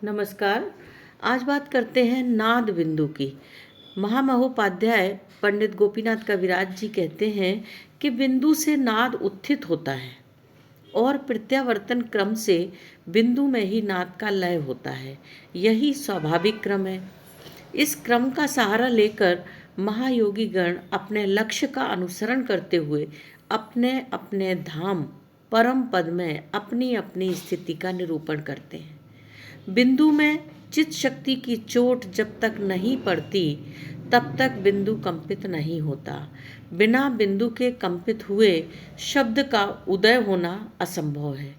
नमस्कार। आज बात करते हैं नाद बिंदु की। महामहोपाध्याय पंडित गोपीनाथ कविराज जी कहते हैं कि बिंदु से नाद उत्थित होता है और प्रत्यावर्तन क्रम से बिंदु में ही नाद का लय होता है। यही स्वाभाविक क्रम है। इस क्रम का सहारा लेकर महायोगी गण अपने लक्ष्य का अनुसरण करते हुए अपने अपने धाम परम पद में अपनी अपनी स्थिति का निरूपण करते हैं। बिंदु में चित्त शक्ति की चोट जब तक नहीं पड़ती तब तक बिंदु कंपित नहीं होता। बिना बिंदु के कंपित हुए शब्द का उदय होना असंभव है।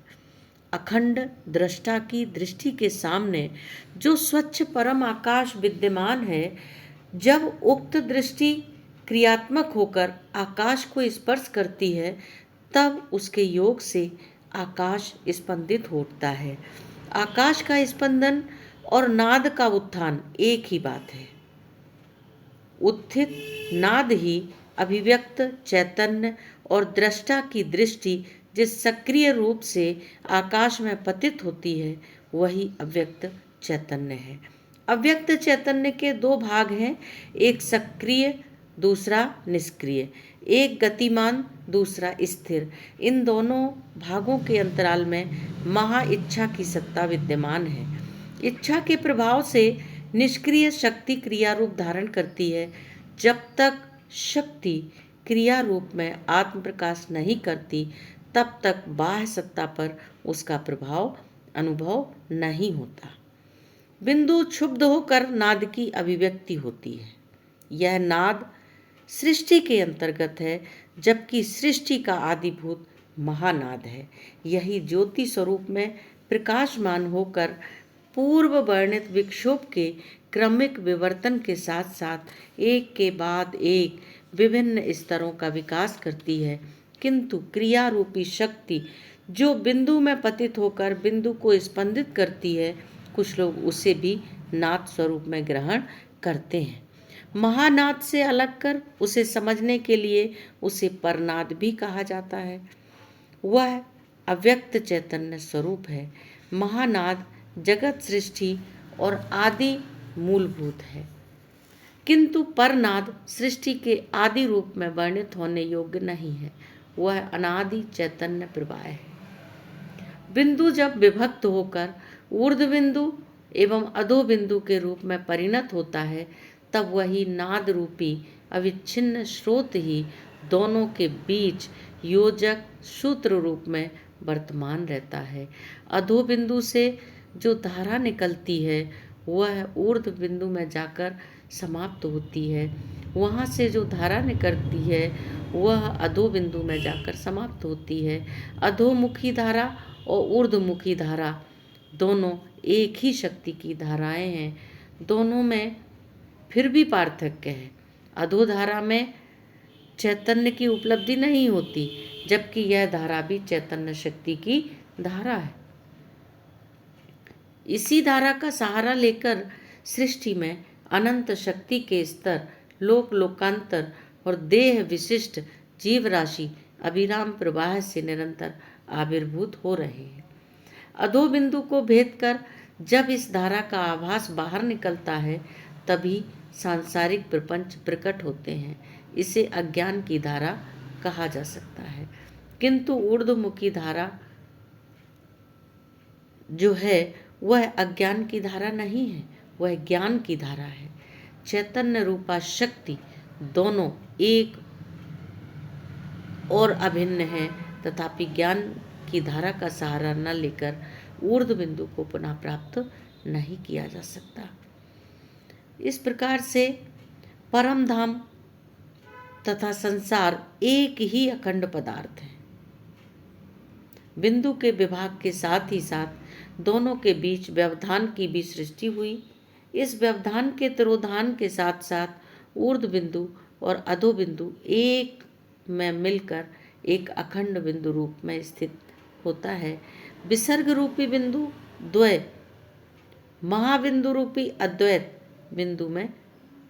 अखंड दृष्टा की दृष्टि के सामने जो स्वच्छ परम आकाश विद्यमान है, जब उक्त दृष्टि क्रियात्मक होकर आकाश को स्पर्श करती है तब उसके योग से आकाश स्पंदित होता है। आकाश का स्पंदन और नाद का उत्थान एक ही बात है। उत्थित नाद ही अभिव्यक्त चैतन्य और दृष्टा की दृष्टि जिस सक्रिय रूप से आकाश में पतित होती है वही अव्यक्त चैतन्य है। अव्यक्त चैतन्य के दो भाग हैं, एक सक्रिय दूसरा निष्क्रिय, एक गतिमान दूसरा स्थिर। इन दोनों भागों के अंतराल में महा इच्छा की सत्ता विद्यमान है। इच्छा के प्रभाव से निष्क्रिय शक्ति क्रिया रूप धारण करती है। जब तक शक्ति क्रिया रूप में आत्म प्रकाश नहीं करती तब तक बाह्य सत्ता पर उसका प्रभाव अनुभव नहीं होता। बिंदु क्षुब्ध होकर नाद की अभिव्यक्ति होती है। यह नाद सृष्टि के अंतर्गत है, जबकि सृष्टि का आदिभूत महानाद है। यही ज्योति स्वरूप में प्रकाशमान होकर पूर्व वर्णित विक्षोभ के क्रमिक विवर्तन के साथ साथ एक के बाद एक विभिन्न स्तरों का विकास करती है। किंतु क्रिया रूपी शक्ति जो बिंदु में पतित होकर बिंदु को स्पंदित करती है, कुछ लोग उसे भी नाद स्वरूप में ग्रहण करते हैं। महानाद से अलग कर उसे समझने के लिए उसे परनाद भी कहा जाता है। वह अव्यक्त चैतन्य स्वरूप है। महानाद जगत सृष्टि और आदि मूलभूत है, किंतु परनाद सृष्टि के आदि रूप में वर्णित होने योग्य नहीं है। वह अनादि चैतन्य प्रवाह है। बिंदु जब विभक्त होकर ऊर्ध्व बिंदु एवं अधो बिंदु के रूप में परिणत होता है तब वही नाद रूपी अविच्छिन्न स्रोत ही दोनों के बीच योजक सूत्र रूप में वर्तमान रहता है। अधो बिंदु से जो धारा निकलती है वह ऊर्ध्व बिंदु में जाकर समाप्त होती है। वहाँ से जो धारा निकलती है वह अधो बिंदु में जाकर समाप्त होती है। अधोमुखी धारा और ऊर्ध्वमुखी धारा दोनों एक ही शक्ति की धाराएं हैं। दोनों में फिर भी पार्थक्य है। अधोधारा में चैतन्य की उपलब्धि नहीं होती, जबकि यह धारा भी चैतन्य शक्ति की धारा है। इसी धारा का सहारा लेकर सृष्टि में अनंत शक्ति के स्तर, लोक लोकांतर और देह विशिष्ट जीव राशि अभिराम प्रवाह से निरंतर आविर्भूत हो रहे हैं। अधो बिंदु को भेद कर जब इस धारा का आभास बाहर निकलता है तभी सांसारिक प्रपंच प्रकट होते हैं। इसे अज्ञान की धारा कहा जा सकता है। किंतु ऊर्ध्वमुखी धारा जो है वह अज्ञान की धारा नहीं है, वह ज्ञान की धारा है। चैतन्य रूपा शक्ति दोनों एक और अभिन्न है, तथापि ज्ञान की धारा का सहारा न लेकर ऊर्ध्व बिंदु को पुनः प्राप्त नहीं किया जा सकता। इस प्रकार से परम धाम तथा संसार एक ही अखंड पदार्थ है। बिंदु के विभाग के साथ ही साथ दोनों के बीच व्यवधान की भी सृष्टि हुई। इस व्यवधान के तिरोधान के साथ साथ ऊर्ध्व बिंदु और अधो बिंदु एक में मिलकर एक अखंड बिंदु रूप में स्थित होता है। विसर्ग रूपी बिंदु द्वय महाबिंदु रूपी अद्वैत बिंदु में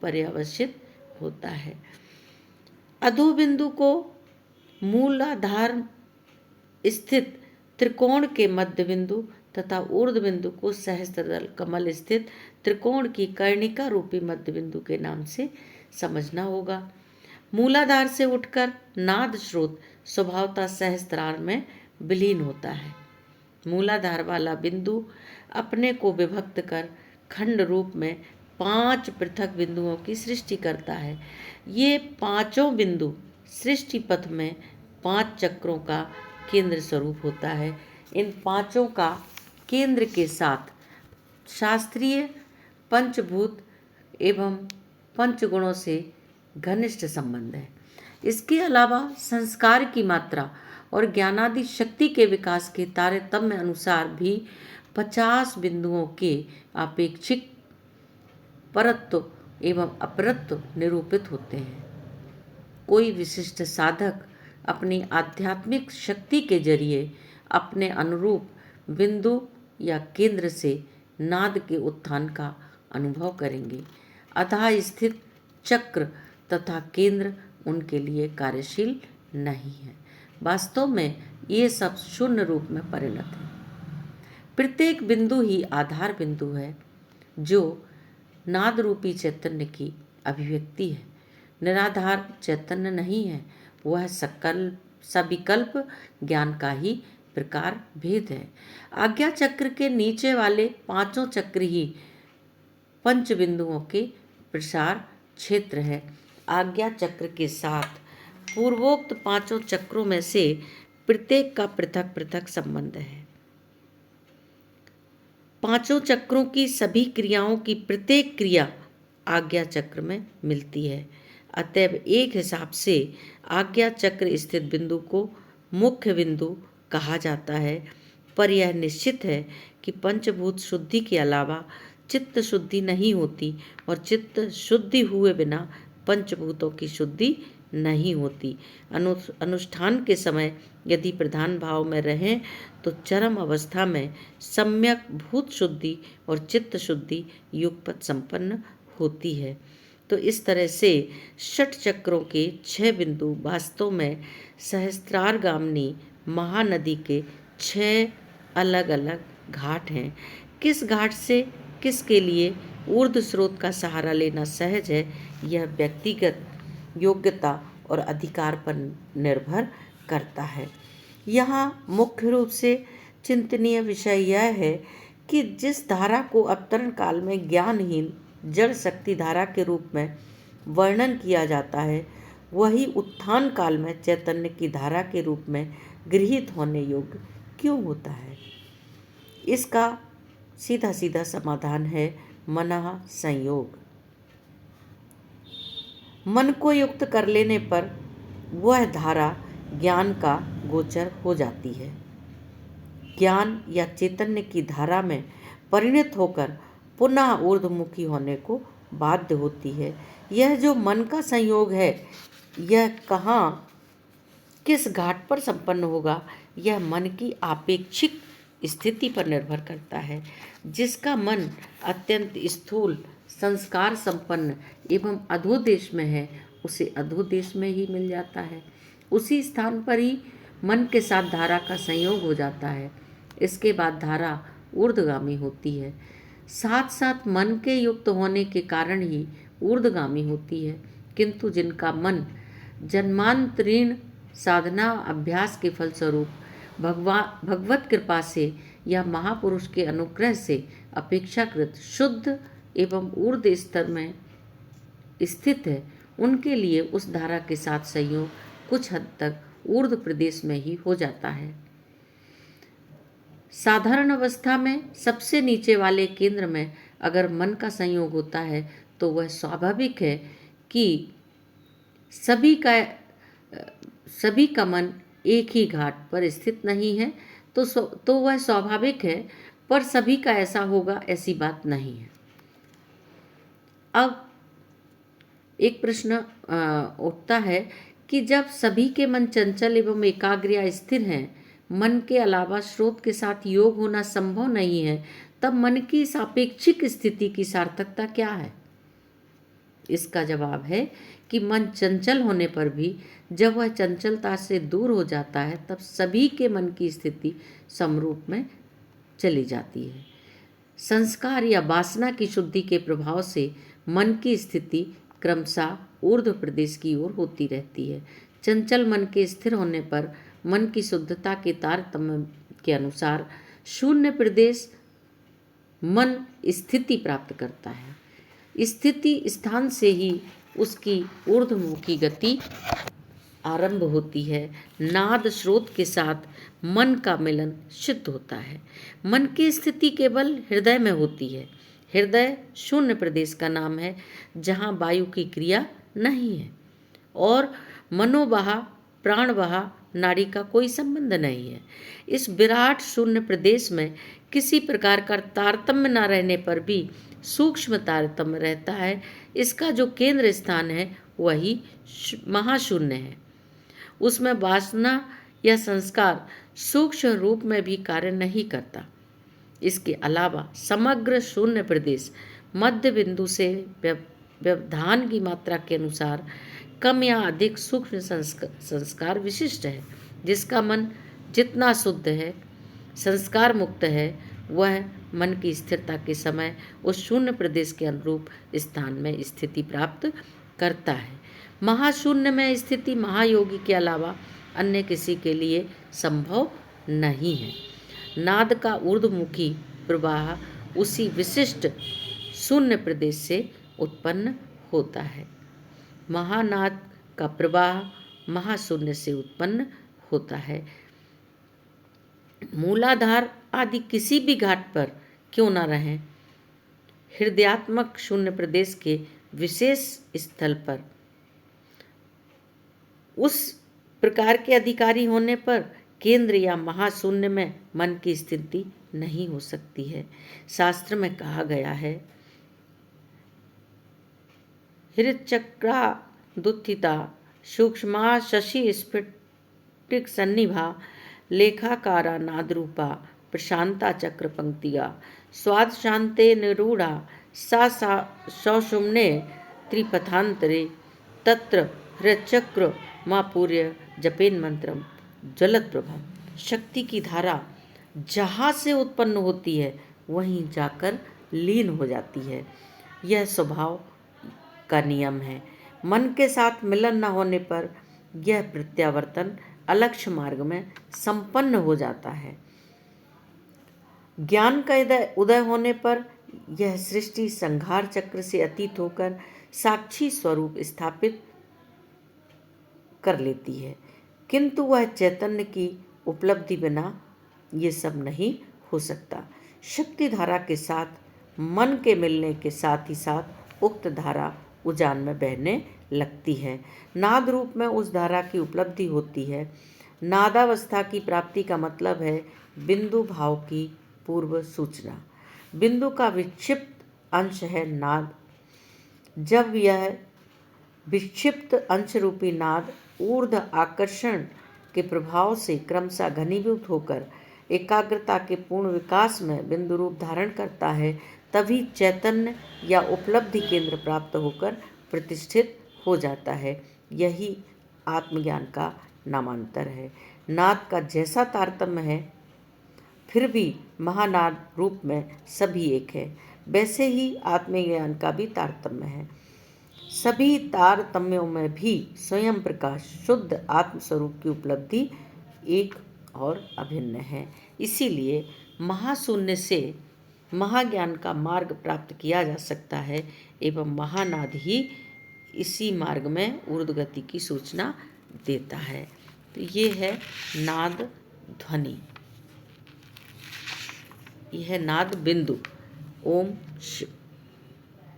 पर्यवसित होता है। अधो बिंदु को मूलाधार स्थित त्रिकोण के मध्य बिंदु तथा ऊर्ध्व बिंदु को सहस्त्रदल कमल स्थित त्रिकोण की कर्णिका रूपी मध्य बिंदु के नाम से समझना होगा। मूलाधार से उठकर नाद स्रोत स्वभावतः सहस्त्रार में विलीन होता है। मूलाधार वाला बिंदु अपने को विभक्त कर खंड रूप में 5 पृथक बिंदुओं की सृष्टि करता है। ये पांचों बिंदु सृष्टि पथ में 5 चक्रों का केंद्र स्वरूप होता है। इन पांचों का केंद्र के साथ शास्त्रीय पंचभूत एवं पंचगुणों से घनिष्ठ संबंध है। इसके अलावा संस्कार की मात्रा और ज्ञानादि शक्ति के विकास के तारतम्य अनुसार भी 50 बिंदुओं के आपेक्षिक परत्व एवं अपरत्व निरूपित होते हैं। कोई विशिष्ट साधक अपनी आध्यात्मिक शक्ति के जरिए अपने अनुरूप बिंदु या केंद्र से नाद के उत्थान का अनुभव करेंगे। अतः स्थित चक्र तथा केंद्र उनके लिए कार्यशील नहीं है। वास्तव में ये सब शून्य रूप में परिणत है। प्रत्येक बिंदु ही आधार बिंदु है जो नाद रूपी चैतन्य की अभिव्यक्ति है। निराधार चैतन्य नहीं है, वह सविकल्प ज्ञान का ही प्रकार भेद है। आज्ञा चक्र के नीचे वाले 5 चक्र ही पंच बिंदुओं के प्रसार क्षेत्र है। आज्ञा चक्र के साथ पूर्वोक्त 5 चक्रों में से प्रत्येक का पृथक पृथक संबंध है। 5 चक्रों की सभी क्रियाओं की प्रत्येक क्रिया आज्ञा चक्र में मिलती है। अतएव एक हिसाब से आज्ञा चक्र स्थित बिंदु को मुख्य बिंदु कहा जाता है, पर यह निश्चित है कि पंचभूत शुद्धि के अलावा चित्त शुद्धि नहीं होती और चित्त शुद्धि हुए बिना पंचभूतों की शुद्धि नहीं होती। अनुष्ठान के समय यदि प्रधान भाव में रहें तो चरम अवस्था में सम्यक भूत शुद्धि और चित्त शुद्धि युगपत संपन्न होती है। तो इस तरह से 6 चक्रों के 6 बिंदु वास्तव में सहस्त्रारगामिनी महानदी के 6 अलग अलग घाट हैं। किस घाट से किसके लिए ऊर्ध्व स्रोत का सहारा लेना सहज है, यह व्यक्तिगत योग्यता और अधिकार पर निर्भर करता है। यहाँ मुख्य रूप से चिंतनीय विषय यह है कि जिस धारा को अवतरण काल में ज्ञानहीन जड़ शक्ति धारा के रूप में वर्णन किया जाता है, वही उत्थान काल में चैतन्य की धारा के रूप में गृहीत होने योग्य क्यों होता है? इसका सीधा सीधा समाधान है मनः संयोग। मन को युक्त कर लेने पर वह धारा ज्ञान का गोचर हो जाती है। ज्ञान या चैतन्य की धारा में परिणत होकर पुनः ऊर्ध्वमुखी होने को बाध्य होती है। यह जो मन का संयोग है, यह कहाँ किस घाट पर संपन्न होगा, यह मन की आपेक्षिक स्थिति पर निर्भर करता है। जिसका मन अत्यंत स्थूल संस्कार संपन्न एवं अधोदेश में है, उसे अधोदेश में ही मिल जाता है। उसी स्थान पर ही मन के साथ धारा का संयोग हो जाता है। इसके बाद धारा ऊर्ध्वगामी होती है। साथ साथ मन के युक्त होने के कारण ही ऊर्ध्वगामी होती है। किंतु जिनका मन जन्मांतरीण साधना अभ्यास के फलस्वरूप भगवत कृपा से या महापुरुष के अनुग्रह से अपेक्षाकृत शुद्ध एवं ऊर्ध्व स्तर में स्थित है, उनके लिए उस धारा के साथ संयोग कुछ हद तक ऊर्ध्व प्रदेश में ही हो जाता है। साधारण अवस्था में सबसे नीचे वाले केंद्र में अगर मन का संयोग होता है तो वह स्वाभाविक है कि सभी का मन एक ही घाट पर स्थित नहीं है, तो वह स्वाभाविक है, पर सभी का ऐसा होगा ऐसी बात नहीं है। अब एक प्रश्न उठता है कि जब सभी के मन चंचल एवं एकाग्र या स्थिर हैं, मन के अलावा स्रोत के साथ योग होना संभव नहीं है, तब मन की सापेक्षिक स्थिति की सार्थकता क्या है? इसका जवाब है कि मन चंचल होने पर भी जब वह चंचलता से दूर हो जाता है, तब सभी के मन की स्थिति समरूप में चली जाती है। संस्कार या वासना की शुद्धि के प्रभाव से मन की स्थिति क्रमशः ऊर्ध्व प्रदेश की ओर होती रहती है। चंचल मन के स्थिर होने पर मन की शुद्धता के तारतम्य के अनुसार शून्य प्रदेश मन स्थिति प्राप्त करता है। स्थिति स्थान से ही उसकी ऊर्ध्वमुखी गति आरंभ होती है। नाद स्रोत के साथ मन का मिलन सिद्ध होता है। मन की स्थिति केवल हृदय में होती है। हृदय शून्य प्रदेश का नाम है, जहाँ वायु की क्रिया नहीं है और मनोवाह प्राणवाह नाड़ी का कोई संबंध नहीं है। इस विराट शून्य प्रदेश में किसी प्रकार का तारतम्य न रहने पर भी सूक्ष्म तारतम्य रहता है। इसका जो केंद्र स्थान है वही महाशून्य है। उसमें वासना या संस्कार सूक्ष्म रूप में भी कार्य नहीं करता। इसके अलावा समग्र शून्य प्रदेश मध्य बिंदु से व्यवधान की मात्रा के अनुसार कम या अधिक सूक्ष्म संस्कार विशिष्ट है। जिसका मन जितना शुद्ध है, संस्कार मुक्त है, वह मन की स्थिरता के समय उस शून्य प्रदेश के अनुरूप स्थान में स्थिति प्राप्त करता है। महाशून्य में स्थिति महायोगी के अलावा अन्य किसी के लिए संभव नहीं है। नाद का ऊर्ध्वमुखी प्रवाह उसी विशिष्ट शून्य प्रदेश से उत्पन्न होता है। महानाद का प्रवाह महाशून्य से उत्पन्न होता है। मूलाधार आदि किसी भी घाट पर क्यों न रहें, हृदयात्मक शून्य प्रदेश के विशेष स्थल पर उस प्रकार के अधिकारी होने पर केंद्र या महाशून्य में मन की स्थिति नहीं हो सकती है। शास्त्र में कहा गया है, हृच्चक्रा दुत्थिता सूक्ष्मा शशि स्फटिक सन्निभा लेखाकारा नादरूपा प्रशांता चक्र पंक्तिया स्वाद शांते निरूढ़ा सा सौषुम्ने त्रिपथांतरे तत्र हृच्चक्र मापूर्य जपेन मंत्रम जलत प्रभा। शक्ति की धारा जहाँ से उत्पन्न होती है वहीं जाकर लीन हो जाती है। यह स्वभाव का नियम है। मन के साथ मिलन न होने पर यह प्रत्यावर्तन अलक्ष्य मार्ग में संपन्न हो जाता है। ज्ञान का उदय होने पर यह सृष्टि संहार चक्र से अतीत होकर साक्षी स्वरूप स्थापित कर लेती है। किंतु वह चैतन्य की उपलब्धि बिना ये सब नहीं हो सकता। शक्ति धारा के साथ मन के मिलने के साथ ही साथ उक्त धारा उजान में बहने लगती है। नाद रूप में उस धारा की उपलब्धि होती है। नादावस्था की प्राप्ति का मतलब है बिंदु भाव की पूर्व सूचना। बिंदु का विक्षिप्त अंश है नाद। जब यह विक्षिप्त अंश रूपी नाद ऊर्ध्व आकर्षण के प्रभाव से क्रमशः घनीभूत होकर एकाग्रता के पूर्ण विकास में बिंदु रूप धारण करता है, तभी चैतन्य या उपलब्धि केंद्र प्राप्त होकर प्रतिष्ठित हो जाता है। यही आत्मज्ञान का नामांतर है। नाद का जैसा तारतम्य है, फिर भी महानाद रूप में सभी एक है, वैसे ही आत्मज्ञान का भी तारतम्य है। सभी तारतम्यों में भी स्वयं प्रकाश शुद्ध आत्मस्वरूप की उपलब्धि एक और अभिन्न है। इसीलिए महाशून्य से महाज्ञान का मार्ग प्राप्त किया जा सकता है एवं महानाद ही इसी मार्ग में ऊर्ध्वगति की सूचना देता है। तो ये है नाद ध्वनि, यह है नाद बिंदु। ओम